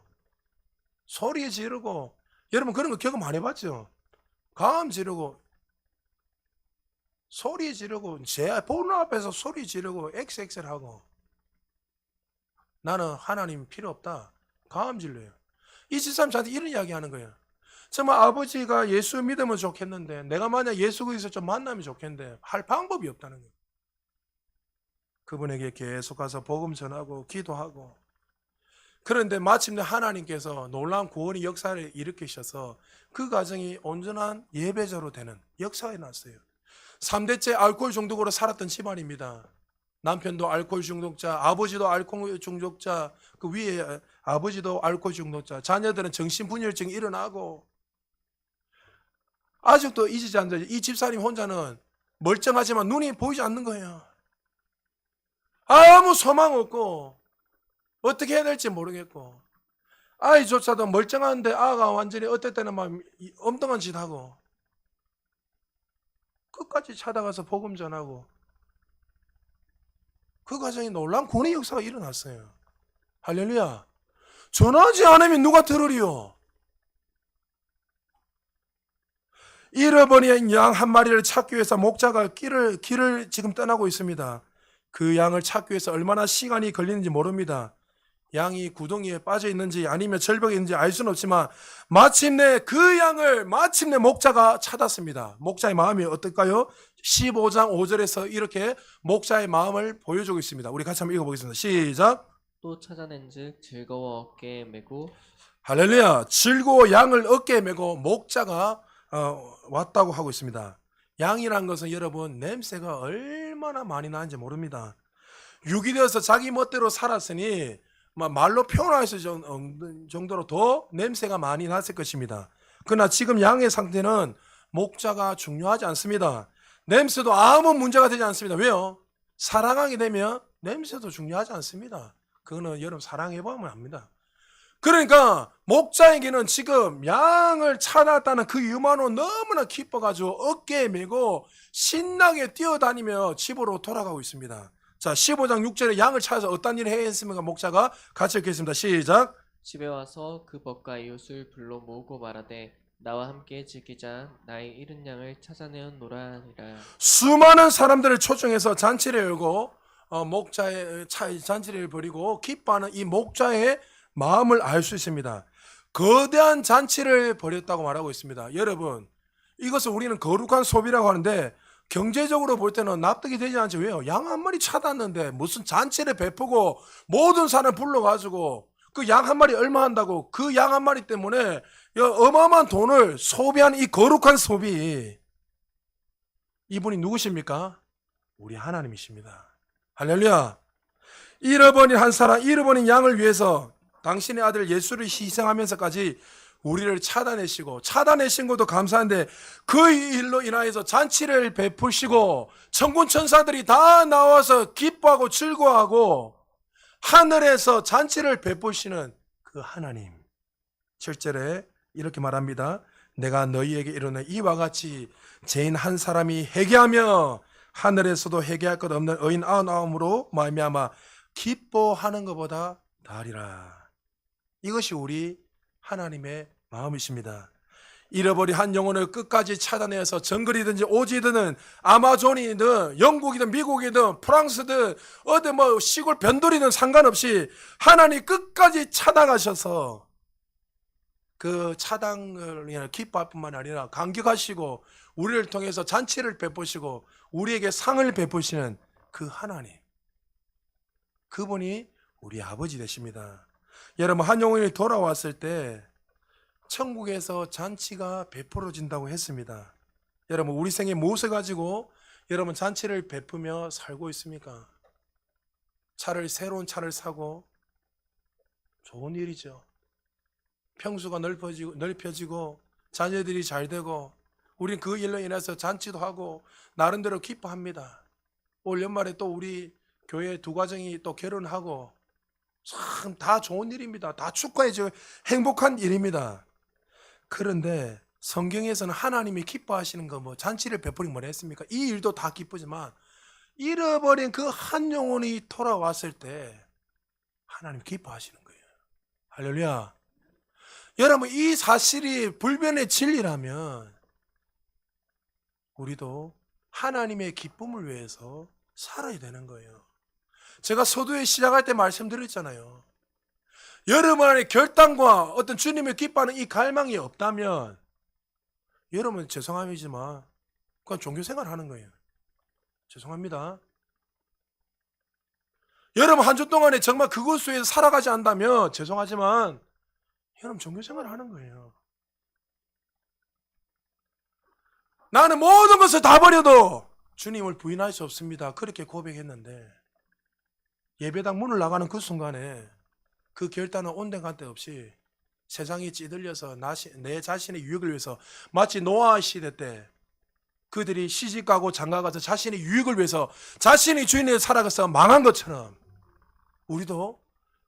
소리 지르고, 여러분 그런 거 경험 안 해봤죠? 가음 지르고 소리 지르고 제 보는 앞에서 소리 지르고 엑셀하고, 나는 하나님 필요 없다, 가음 질러요. 이 집사람 저한테 이런 이야기 하는 거예요. 정말 아버지가 예수 믿으면 좋겠는데, 내가 만약 예수 그리스도 좀 만나면 좋겠는데 할 방법이 없다는 거예요. 그분에게 계속 가서 복음 전하고 기도하고, 그런데 마침내 하나님께서 놀라운 구원의 역사를 일으키셔서 그 가정이 온전한 예배자로 되는 역사가 났어요. 3대째 알코올 중독으로 살았던 집안입니다. 남편도 알코올 중독자, 아버지도 알코올 중독자, 그 위에 아버지도 알코올 중독자, 자녀들은 정신분열증이 일어나고, 아직도 잊지 않는다. 이 집사님 혼자는 멀쩡하지만 눈이 보이지 않는 거예요. 아무 소망 없고 어떻게 해야 될지 모르겠고, 아이조차도 멀쩡한데 아가 완전히 어떨 때는 막 엉뚱한 짓 하고, 끝까지 찾아가서 복음 전하고, 그 과정에 놀라운 구원의 역사가 일어났어요. 할렐루야. 전하지 않으면 누가 들으리요? 잃어버린 양 한 마리를 찾기 위해서 목자가 길을 지금 떠나고 있습니다. 그 양을 찾기 위해서 얼마나 시간이 걸리는지 모릅니다. 양이 구덩이에 빠져 있는지 아니면 절벽에 있는지 알 수는 없지만 마침내 그 양을 목자가 찾았습니다. 목자의 마음이 어떨까요? 15장 5절에서 이렇게 목자의 마음을 보여주고 있습니다. 우리 같이 한번 읽어보겠습니다. 시작.
또 찾아낸즉 즐거워 어깨에 메고.
할렐루야. 즐거워 양을 어깨에 메고 목자가 왔다고 하고 있습니다. 양이란 것은 여러분 냄새가 얼마나 많이 나는지 모릅니다. 유기되어서 자기 멋대로 살았으니 말로 표현할 수 없는 정도로 더 냄새가 많이 났을 것입니다. 그러나 지금 양의 상태는 목자가 중요하지 않습니다. 냄새도 아무 문제가 되지 않습니다. 왜요? 사랑하게 되면 냄새도 중요하지 않습니다. 그거는 여러분 사랑해보면 압니다. 그러니까 목자에게는 지금 양을 찾았다는 그 이유만으로 너무나 기뻐가지고 어깨에 메고 신나게 뛰어다니며 집으로 돌아가고 있습니다. 자, 15장 6절에 양을 찾아서 어떤 일을 해야 했습니까? 목자가 같이 읽겠습니다. 시작.
집에 와서 그 벗과 이웃을 불러 모으고 말하되 나와 함께 지키자. 나의 잃은 양을 찾아내었노라 하니라.
수많은 사람들을 초청해서 잔치를 열고 목자의 잔치를 벌이고 기뻐하는 이 목자의 마음을 알 수 있습니다. 거대한 잔치를 벌였다고 말하고 있습니다. 여러분, 이것을 우리는 거룩한 소비라고 하는데 경제적으로 볼 때는 납득이 되지 않죠. 왜요? 양 한 마리 찾았는데 무슨 잔치를 베푸고 모든 사람 불러가지고 그 양 한 마리 얼마 한다고 그 양 한 마리 때문에 어마어마한 돈을 소비하는 이 거룩한 소비, 이분이 누구십니까? 우리 하나님이십니다. 할렐루야. 잃어버린 양을 위해서 당신의 아들 예수를 희생하면서까지 우리를 찾아내신 것도 감사한데 그 일로 인하여서 잔치를 베푸시고 천군 천사들이 다 나와서 기뻐하고 즐거워하고 하늘에서 잔치를 베푸시는 그 하나님. 7절에 이렇게 말합니다. 내가 너희에게 이르노니 이와 같이 죄인 한 사람이 회개하며 하늘에서도 회개할 것 없는 의인 99으로 말미암아 기뻐하는 것보다 나으리라. 이것이 우리 하나님의 마음이십니다. 잃어버린 한 영혼을 끝까지 찾아내서 정글이든지 오지든 아마존이든 영국이든 미국이든 프랑스든 어디 시골 변두리든 상관없이 하나님 끝까지 찾아가셔서 그 차당을 기뻐할 뿐만 아니라 감격하시고 우리를 통해서 잔치를 베푸시고 우리에게 상을 베푸시는 그 하나님, 그분이 우리 아버지 되십니다. 여러분, 한 영혼이 돌아왔을 때 천국에서 잔치가 베풀어진다고 했습니다. 여러분, 우리 생에 무엇을 가지고 여러분 잔치를 베푸며 살고 있습니까? 새로운 차를 사고 좋은 일이죠. 평수가 넓혀지고 자녀들이 잘 되고 우린 그 일로 인해서 잔치도 하고 나름대로 기뻐합니다. 올 연말에 또 우리 교회 두 가정이 또 결혼하고 참 다 좋은 일입니다. 다 축하해줘 행복한 일입니다. 그런데 성경에서는 하나님이 기뻐하시는 거 뭐 잔치를 베풀이 뭐라 했습니까? 이 일도 다 기쁘지만 잃어버린 그 한 영혼이 돌아왔을 때 하나님 기뻐하시는 거예요. 할렐루야. 여러분, 이 사실이 불변의 진리라면 우리도 하나님의 기쁨을 위해서 살아야 되는 거예요. 제가 서두에 시작할 때 말씀드렸잖아요. 여러분 안에 결단과 어떤 주님을 기뻐하는 이 갈망이 없다면 여러분 죄송함이지만 그건 종교생활 하는 거예요. 죄송합니다. 여러분 한 주 동안에 정말 그것 위해서 살아가지 않다면 죄송하지만 여러분 종교생활 하는 거예요. 나는 모든 것을 다 버려도 주님을 부인할 수 없습니다. 그렇게 고백했는데 예배당 문을 나가는 그 순간에 그 결단은 온데간데 없이 세상에 찌들려서 내 자신의 유익을 위해서 마치 노아 시대 때 그들이 시집가고 장가가서 자신의 유익을 위해서 자신이 주인을 살아가서 망한 것처럼 우리도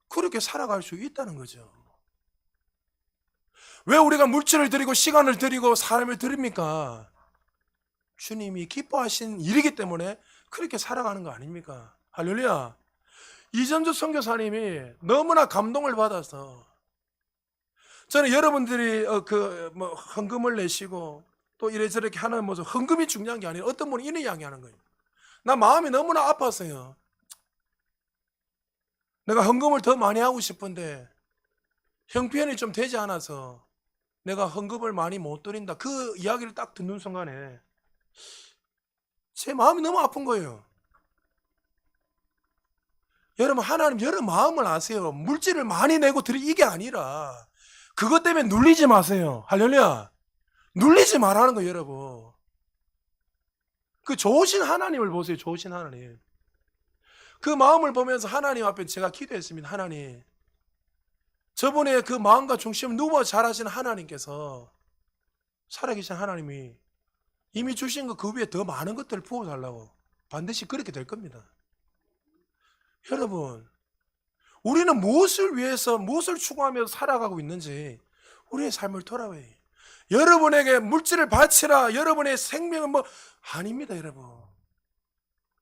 그렇게 살아갈 수 있다는 거죠. 왜 우리가 물질을 드리고 시간을 드리고 사람을 드립니까? 주님이 기뻐하신 일이기 때문에 그렇게 살아가는 거 아닙니까? 할렐루야. 이전주 선교사님이 너무나 감동을 받아서 저는 여러분들이 헌금을 내시고 또 이래저렇게 하는 모습, 헌금이 중요한 게 아니라 어떤 분이 이런 이야기하는 거예요. 나 마음이 너무나 아팠어요. 내가 헌금을 더 많이 하고 싶은데 형편이 좀 되지 않아서 내가 헌금을 많이 못 드린다. 그 이야기를 딱 듣는 순간에 제 마음이 너무 아픈 거예요. 여러분, 하나님 여러분 마음을 아세요. 물질을 많이 내고 드리 이게 아니라 그것 때문에 눌리지 마세요. 할렐루야. 눌리지 말라는 거예요, 여러분. 그 좋으신 하나님을 보세요. 좋으신 하나님. 그 마음을 보면서 하나님 앞에 제가 기도했습니다. 하나님, 저번에 그 마음과 중심을 누워 잘하시는 하나님께서 살아계신 하나님이 이미 주신 거 그 위에 더 많은 것들을 부어달라고 반드시 그렇게 될 겁니다. 여러분, 우리는 무엇을 위해서 무엇을 추구하며 살아가고 있는지 우리의 삶을 돌아봐야 해요. 여러분에게 물질을 바치라 여러분의 생명은 아닙니다. 여러분,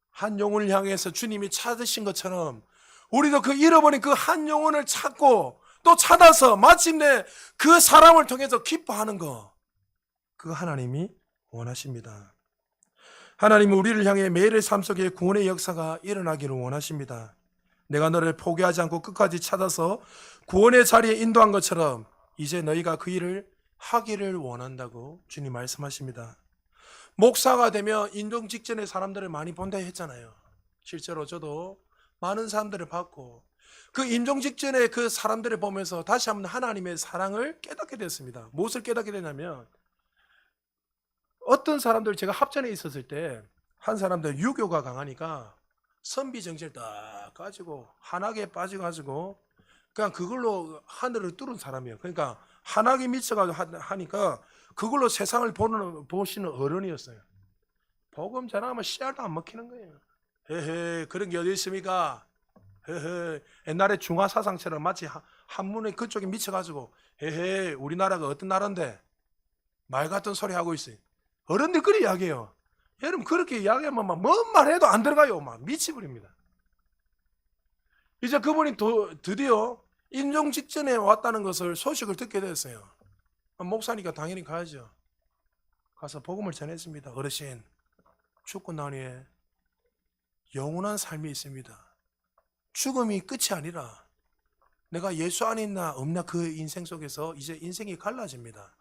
한 영혼을 향해서 주님이 찾으신 것처럼 우리도 그 잃어버린 그 한 영혼을 찾고 또 찾아서 마침내 그 사람을 통해서 기뻐하는 거, 그거 하나님이 원하십니다. 하나님은 우리를 향해 매일의 삶 속에 구원의 역사가 일어나기를 원하십니다. 내가 너를 포기하지 않고 끝까지 찾아서 구원의 자리에 인도한 것처럼 이제 너희가 그 일을 하기를 원한다고 주님 말씀하십니다. 목사가 되면 임종 직전에 사람들을 많이 본다 했잖아요. 실제로 저도 많은 사람들을 봤고 그 임종 직전에 그 사람들을 보면서 다시 한번 하나님의 사랑을 깨닫게 됐습니다. 무엇을 깨닫게 되냐면 어떤 사람들, 제가 합전에 있었을 때 한 사람들 유교가 강하니까 선비 정신을 딱 가지고 한학에 빠져가지고 그냥 그걸로 하늘을 뚫은 사람이에요. 그러니까 한학에 미쳐가지고 하니까 그걸로 세상을 보시는 어른이었어요. 복음 전하면 씨알도 안 먹히는 거예요. 헤헤, 그런 게 어디 있습니까? 헤헤, 옛날에 중화사상처럼 마치 한문에 그쪽에 미쳐가지고 헤헤, 우리나라가 어떤 나라인데 말 같은 소리 하고 있어요. 어른들 그리 이야기해요. 여러분, 그렇게 이야기하면 뭔 말 해도 안 들어가요. 막 미치버립니다. 이제 그분이 드디어 임종 직전에 왔다는 것을 소식을 듣게 됐어요. 목사니까 당연히 가야죠. 가서 복음을 전했습니다. 어르신, 죽고 난 후에 영원한 삶이 있습니다. 죽음이 끝이 아니라 내가 예수 안에 있나 없나 그 인생 속에서 이제 인생이 갈라집니다.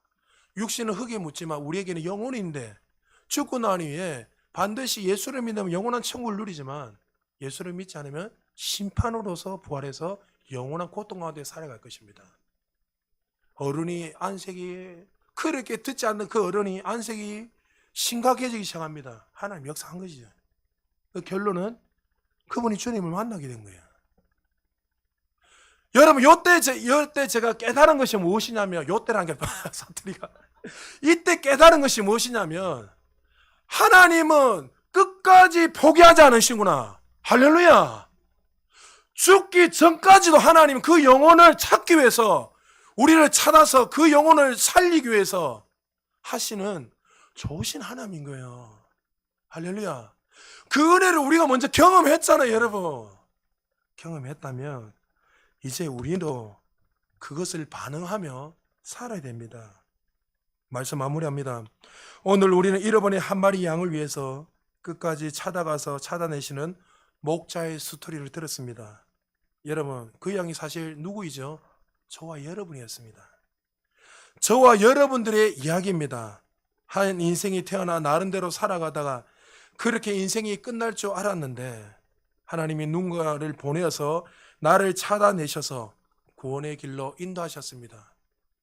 육신은 흙에 묻지만 우리에게는 영혼인데 죽고 난 후에 반드시 예수를 믿으면 영원한 천국을 누리지만 예수를 믿지 않으면 심판으로서 부활해서 영원한 고통 가운데 살아갈 것입니다. 어른이 안색이 그렇게 듣지 않는 그 어른이 안색이 심각해지기 시작합니다. 하나님 역사한 것이죠. 그 결론은 그분이 주님을 만나게 된 거예요. 여러분 요때 제가 깨달은 것이 무엇이냐면 요때라는 게 사투리가 이때 깨달은 것이 무엇이냐면 하나님은 끝까지 포기하지 않으시구나. 할렐루야. 죽기 전까지도 하나님은 그 영혼을 찾기 위해서 우리를 찾아서 그 영혼을 살리기 위해서 하시는 좋으신 하나님인 거예요. 할렐루야. 그 은혜를 우리가 먼저 경험했잖아요, 여러분. 경험했다면 이제 우리도 그것을 반응하며 살아야 됩니다. 말씀 마무리합니다. 오늘 우리는 잃어버린 한 마리 양을 위해서 끝까지 찾아가서 찾아내시는 목자의 스토리를 들었습니다. 여러분, 그 양이 사실 누구이죠? 저와 여러분이었습니다. 저와 여러분들의 이야기입니다. 한 인생이 태어나 나름대로 살아가다가 그렇게 인생이 끝날 줄 알았는데 하나님이 누군가를 보내어서 나를 찾아내셔서 구원의 길로 인도하셨습니다.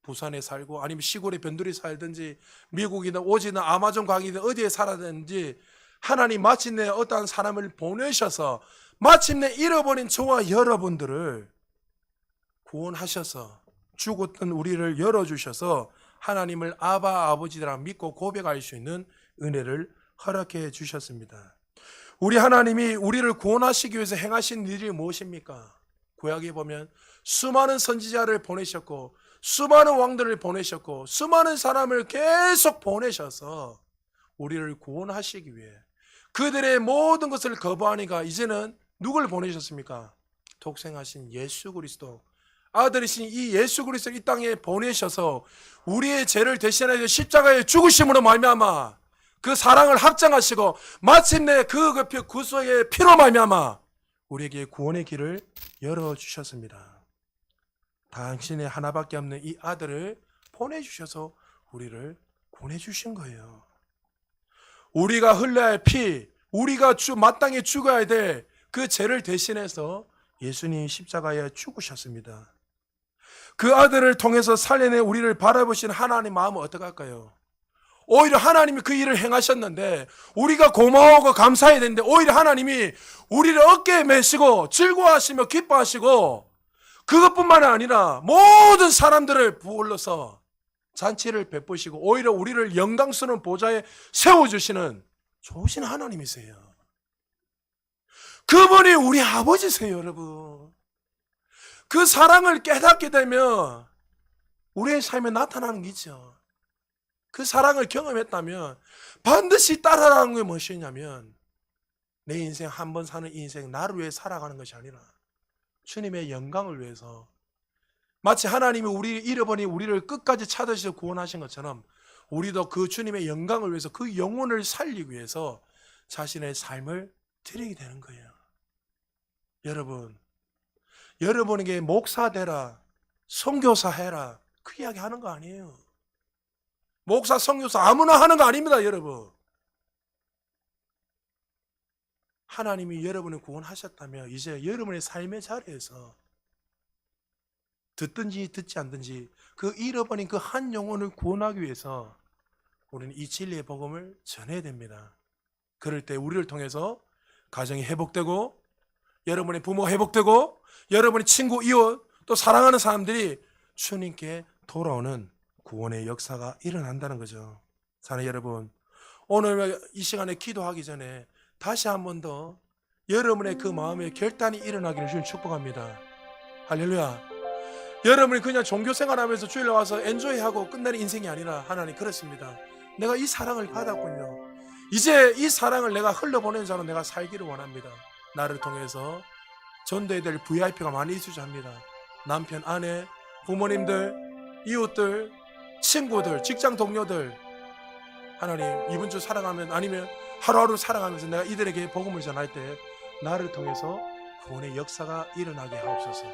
부산에 살고 아니면 시골에 변두리 살든지 미국이나 오지나 아마존 강이든 어디에 살아든지 하나님 마침내 어떠한 사람을 보내셔서 마침내 잃어버린 저와 여러분들을 구원하셔서 죽었던 우리를 열어주셔서 하나님을 아바 아버지라 믿고 고백할 수 있는 은혜를 허락해 주셨습니다. 우리 하나님이 우리를 구원하시기 위해서 행하신 일이 무엇입니까? 구약에 보면 수많은 선지자를 보내셨고 수많은 왕들을 보내셨고 수많은 사람을 계속 보내셔서 우리를 구원하시기 위해 그들의 모든 것을 거부하니까 이제는 누굴 보내셨습니까? 독생하신 예수 그리스도 아들이신 이 예수 그리스도를 이 땅에 보내셔서 우리의 죄를 대신하여 십자가에 죽으심으로 말미암아 그 사랑을 확장하시고 마침내 그 구속의 피로 말미암아 우리에게 구원의 길을 열어주셨습니다. 당신의 하나밖에 없는 이 아들을 보내주셔서 우리를 구원해주신 거예요. 우리가 흘려야 할 피, 우리가 마땅히 죽어야 될 그 죄를 대신해서 예수님이 십자가에 죽으셨습니다. 그 아들을 통해서 살려내 우리를 바라보신 하나님 마음은 어떡할까요? 오히려 하나님이 그 일을 행하셨는데 우리가 고마워하고 감사해야 되는데 오히려 하나님이 우리를 어깨에 메시고 즐거워하시며 기뻐하시고 그것뿐만 아니라 모든 사람들을 불러서 잔치를 베푸시고 오히려 우리를 영광스러운 보좌에 세워주시는 좋으신 하나님이세요. 그분이 우리 아버지세요, 여러분. 그 사랑을 깨닫게 되면 우리의 삶에 나타나는 게 있죠. 그 사랑을 경험했다면 반드시 따라가는 게 무엇이냐면 내 인생 한 번 사는 인생 나를 위해 살아가는 것이 아니라 주님의 영광을 위해서 마치 하나님이 우리 잃어버린 우리를 끝까지 찾으셔서 구원하신 것처럼 우리도 그 주님의 영광을 위해서 그 영혼을 살리기 위해서 자신의 삶을 드리게 되는 거예요. 여러분, 여러분에게 목사 되라, 선교사 해라 그 이야기 하는 거 아니에요. 목사, 선교사 아무나 하는 거 아닙니다, 여러분. 하나님이 여러분을 구원하셨다면 이제 여러분의 삶의 자리에서 듣든지 듣지 않든지 그 잃어버린 그 한 영혼을 구원하기 위해서 우리는 이 진리의 복음을 전해야 됩니다. 그럴 때 우리를 통해서 가정이 회복되고 여러분의 부모가 회복되고 여러분의 친구, 이웃 또 사랑하는 사람들이 주님께 돌아오는 구원의 역사가 일어난다는 거죠. 사랑하는 여러분, 오늘 이 시간에 기도하기 전에 다시 한 번 더 여러분의 그 마음에 결단이 일어나기를 주님 축복합니다. 할렐루야. 여러분이 그냥 종교생활하면서 주일에 와서 엔조이하고 끝내는 인생이 아니라 하나님 그렇습니다. 내가 이 사랑을 받았군요. 이제 이 사랑을 내가 흘러보내는 자로 내가 살기를 원합니다. 나를 통해서 전도해야 될 VIP가 많이 있으셔야 합니다. 남편, 아내, 부모님들, 이웃들, 친구들, 직장 동료들 하나님 이번 주 살아가면 아니면 하루하루 살아가면서 내가 이들에게 복음을 전할 때 나를 통해서 구원의 역사가 일어나게 하옵소서.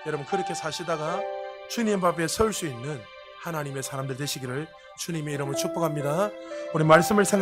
여러분 그렇게 사시다가 주님 앞에 설 수 있는 하나님의 사람들 되시기를 주님의 이름으로 축복합니다. 우리 말씀을 생각